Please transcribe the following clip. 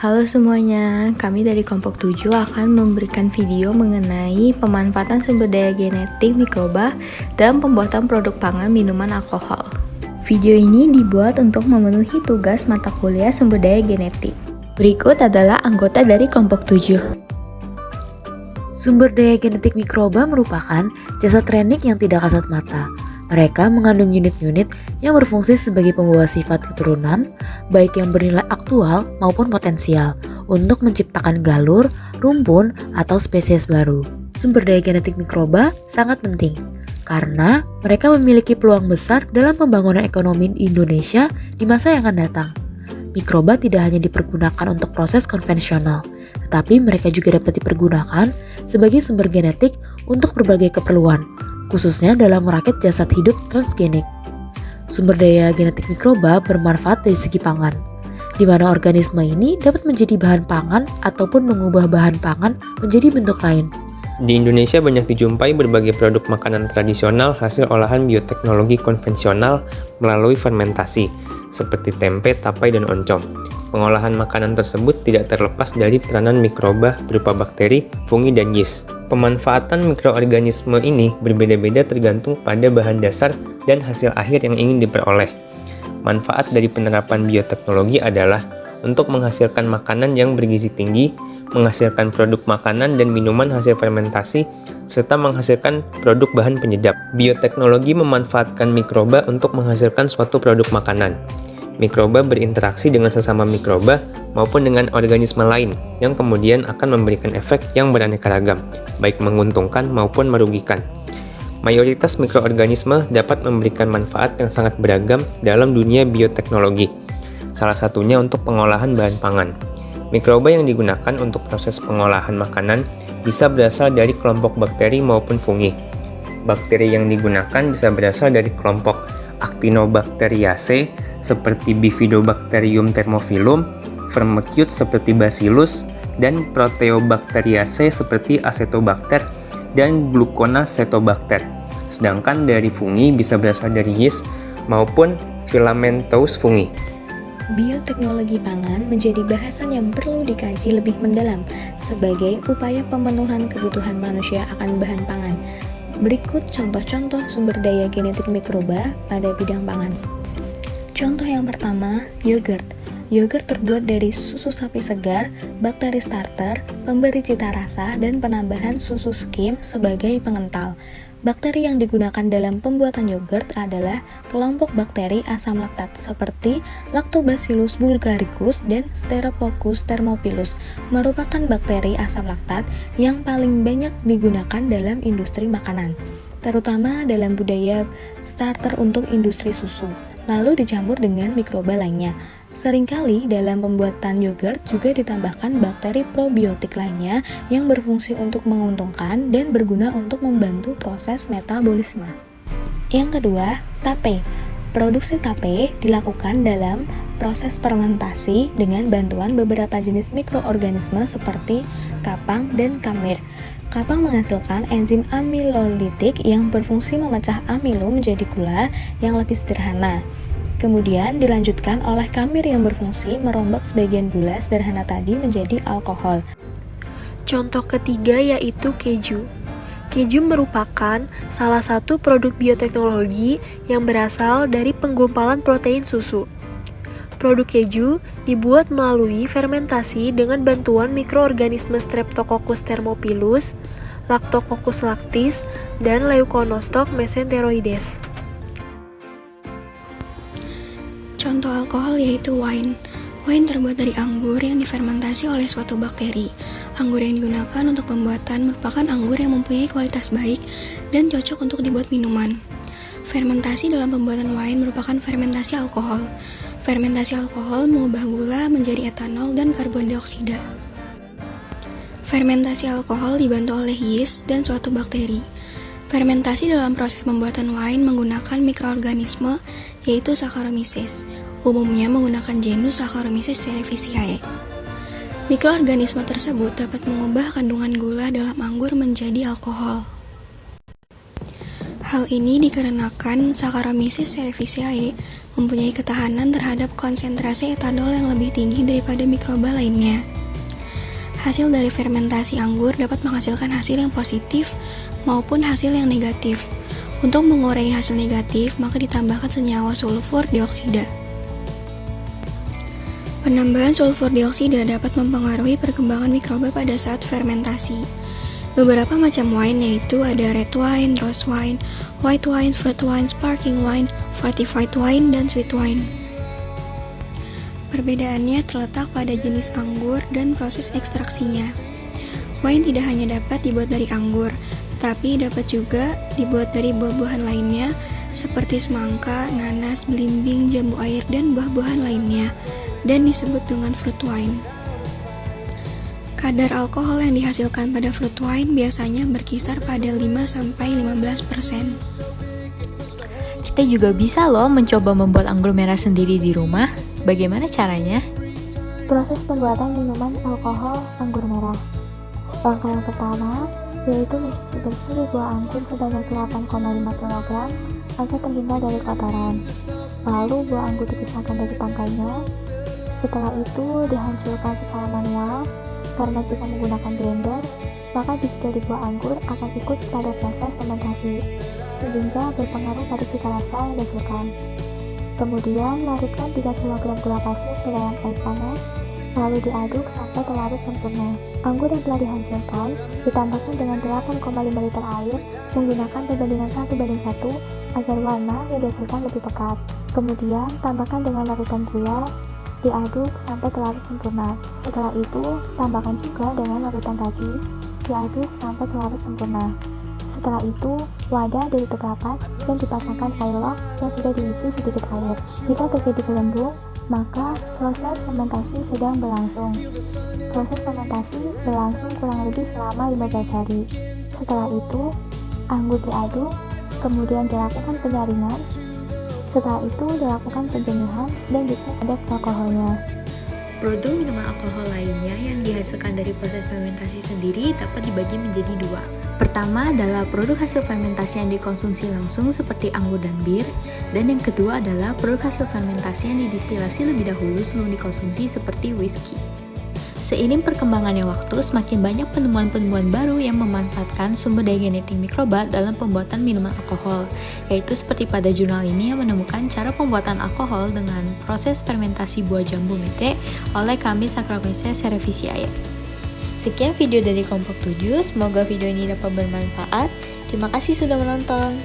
Halo semuanya, kami dari kelompok 7 akan memberikan video mengenai pemanfaatan sumber daya genetik mikroba dalam pembuatan produk pangan minuman alkohol. Video ini dibuat untuk memenuhi tugas mata kuliah sumber daya genetik. Berikut adalah anggota dari kelompok 7. Sumber daya genetik mikroba merupakan jasad renik yang tidak kasat mata. Mereka mengandung unit-unit yang berfungsi sebagai pembawa sifat keturunan, baik yang bernilai aktual maupun potensial, untuk menciptakan galur, rumpun, atau spesies baru. Sumber daya genetik mikroba sangat penting, karena mereka memiliki peluang besar dalam pembangunan ekonomi di Indonesia di masa yang akan datang. Mikroba tidak hanya dipergunakan untuk proses konvensional, tetapi mereka juga dapat dipergunakan sebagai sumber genetik untuk berbagai keperluan, khususnya dalam merakit jasad hidup transgenik. Sumber daya genetik mikroba bermanfaat dari segi pangan, di mana organisme ini dapat menjadi bahan pangan ataupun mengubah bahan pangan menjadi bentuk lain. Di Indonesia banyak dijumpai berbagai produk makanan tradisional hasil olahan bioteknologi konvensional melalui fermentasi, seperti tempe, tapai, dan oncom. Pengolahan makanan tersebut tidak terlepas dari peranan mikroba berupa bakteri, fungi, dan yeast. Pemanfaatan mikroorganisme ini berbeda-beda tergantung pada bahan dasar dan hasil akhir yang ingin diperoleh. Manfaat dari penerapan bioteknologi adalah untuk menghasilkan makanan yang bergizi tinggi, menghasilkan produk makanan dan minuman hasil fermentasi, serta menghasilkan produk bahan penyedap. Bioteknologi memanfaatkan mikroba untuk menghasilkan suatu produk makanan. Mikroba berinteraksi dengan sesama mikroba maupun dengan organisme lain yang kemudian akan memberikan efek yang beraneka ragam, baik menguntungkan maupun merugikan. Mayoritas mikroorganisme dapat memberikan manfaat yang sangat beragam dalam dunia bioteknologi, salah satunya untuk pengolahan bahan pangan. Mikroba yang digunakan untuk proses pengolahan makanan bisa berasal dari kelompok bakteri maupun fungi. Bakteri yang digunakan bisa berasal dari kelompok Actinobacteriaceae seperti Bifidobacterium thermophilum, Firmicutes seperti Bacillus, dan Proteobacteriaceae seperti Acetobacter dan Gluconacetobacter. Sedangkan dari fungi bisa berasal dari yeast maupun Filamentous fungi. Bioteknologi pangan menjadi bahasan yang perlu dikaji lebih mendalam sebagai upaya pemenuhan kebutuhan manusia akan bahan pangan. Berikut contoh-contoh sumber daya genetik mikroba pada bidang pangan. Contoh yang pertama, yogurt. Yogurt terbuat dari susu sapi segar, bakteri starter, pemberi cita rasa, dan penambahan susu skim sebagai pengental. Bakteri yang digunakan dalam pembuatan yogurt adalah kelompok bakteri asam laktat seperti Lactobacillus bulgaricus dan Stereococcus thermophilus, merupakan bakteri asam laktat yang paling banyak digunakan dalam industri makanan, terutama dalam budaya starter untuk industri susu, lalu dicampur dengan mikroba lainnya. Seringkali dalam pembuatan yogurt juga ditambahkan bakteri probiotik lainnya yang berfungsi untuk menguntungkan dan berguna untuk membantu proses metabolisme. Yang kedua, tape. Produksi tape dilakukan dalam proses fermentasi dengan bantuan beberapa jenis mikroorganisme seperti kapang dan kamir. Kapang menghasilkan enzim amilolitik yang berfungsi memecah amilo menjadi gula yang lebih sederhana. Kemudian dilanjutkan oleh kamir yang berfungsi merombak sebagian gula sederhana tadi menjadi alkohol. Contoh ketiga yaitu keju. Keju merupakan salah satu produk bioteknologi yang berasal dari penggumpalan protein susu. Produk keju dibuat melalui fermentasi dengan bantuan mikroorganisme Streptococcus thermophilus, Lactococcus lactis, dan Leuconostoc mesenteroides. Contoh alkohol yaitu wine. Wine terbuat dari anggur yang difermentasi oleh suatu bakteri. Anggur yang digunakan untuk pembuatan merupakan anggur yang mempunyai kualitas baik dan cocok untuk dibuat minuman. Fermentasi dalam pembuatan wine merupakan fermentasi alkohol. Fermentasi alkohol mengubah gula menjadi etanol dan karbon dioksida. Fermentasi alkohol dibantu oleh yeast dan suatu bakteri. Fermentasi dalam proses pembuatan wine menggunakan mikroorganisme yaitu Saccharomyces, umumnya menggunakan genus Saccharomyces cerevisiae. Mikroorganisme tersebut dapat mengubah kandungan gula dalam anggur menjadi alkohol. Hal ini dikarenakan Saccharomyces cerevisiae mempunyai ketahanan terhadap konsentrasi etanol yang lebih tinggi daripada mikroba lainnya. Hasil dari fermentasi anggur dapat menghasilkan hasil yang positif maupun hasil yang negatif. Untuk mengurangi hasil negatif, maka ditambahkan senyawa sulfur dioksida. Penambahan sulfur dioksida dapat mempengaruhi perkembangan mikroba pada saat fermentasi. Beberapa macam wine yaitu ada red wine, rose wine, white wine, fruit wine, sparkling wine, fortified wine, dan sweet wine. Perbedaannya terletak pada jenis anggur dan proses ekstraksinya. Wine tidak hanya dapat dibuat dari anggur, tetapi dapat juga dibuat dari buah-buahan lainnya seperti semangka, nanas, belimbing, jambu air, dan buah-buahan lainnya, dan disebut dengan fruit wine. Kadar alkohol yang dihasilkan pada fruit wine biasanya berkisar pada 5-15%. Kita juga bisa loh mencoba membuat anggur merah sendiri di rumah. Bagaimana caranya? Proses pembuatan minuman alkohol anggur merah. Langkah yang pertama yaitu mencuci bersih buah anggur sebanyak 8,5 kg agar terhindar dari kotoran. Lalu buah anggur dipisahkan dari tangkainya. Setelah itu dihancurkan secara manual, karena jika menggunakan blender, maka biji dari buah anggur akan ikut pada proses fermentasi, sehingga berpengaruh pada cita rasa yang dihasilkan. Kemudian larutkan 3 kg gula pasir ke dalam air panas, lalu diaduk sampai terlarut sempurna. Anggur yang telah dihancurkan ditambahkan dengan 8,5 liter air menggunakan perbandingan 1:1 agar warna yang dihasilkan lebih pekat. Kemudian tambahkan dengan larutan gula, diaduk sampai terlarut sempurna. Setelah itu tambahkan juga dengan larutan tadi, diaduk sampai terlarut sempurna. Setelah itu, wadah ditutup rapat dan dipasangkan air lock yang sudah diisi sedikit air. Jika terjadi gelembung, maka proses fermentasi sedang berlangsung. Proses fermentasi berlangsung kurang lebih selama 15 hari. Setelah itu, anggur diaduk, kemudian dilakukan penyaringan. Setelah itu dilakukan penjernihan dan dicek kadar alkoholnya. Produk minuman alkohol lainnya yang dihasilkan dari proses fermentasi sendiri dapat dibagi menjadi dua. Pertama adalah produk hasil fermentasi yang dikonsumsi langsung seperti anggur dan bir, dan yang kedua adalah produk hasil fermentasi yang didistilasi lebih dahulu sebelum dikonsumsi seperti whisky. Seiring perkembangannya waktu, semakin banyak penemuan-penemuan baru yang memanfaatkan sumber daya genetik mikroba dalam pembuatan minuman alkohol, yaitu seperti pada jurnal ini yang menemukan cara pembuatan alkohol dengan proses fermentasi buah jambu mete oleh kami Saccharomyces cerevisiae. Sekian video dari kelompok 7, semoga video ini dapat bermanfaat. Terima kasih sudah menonton.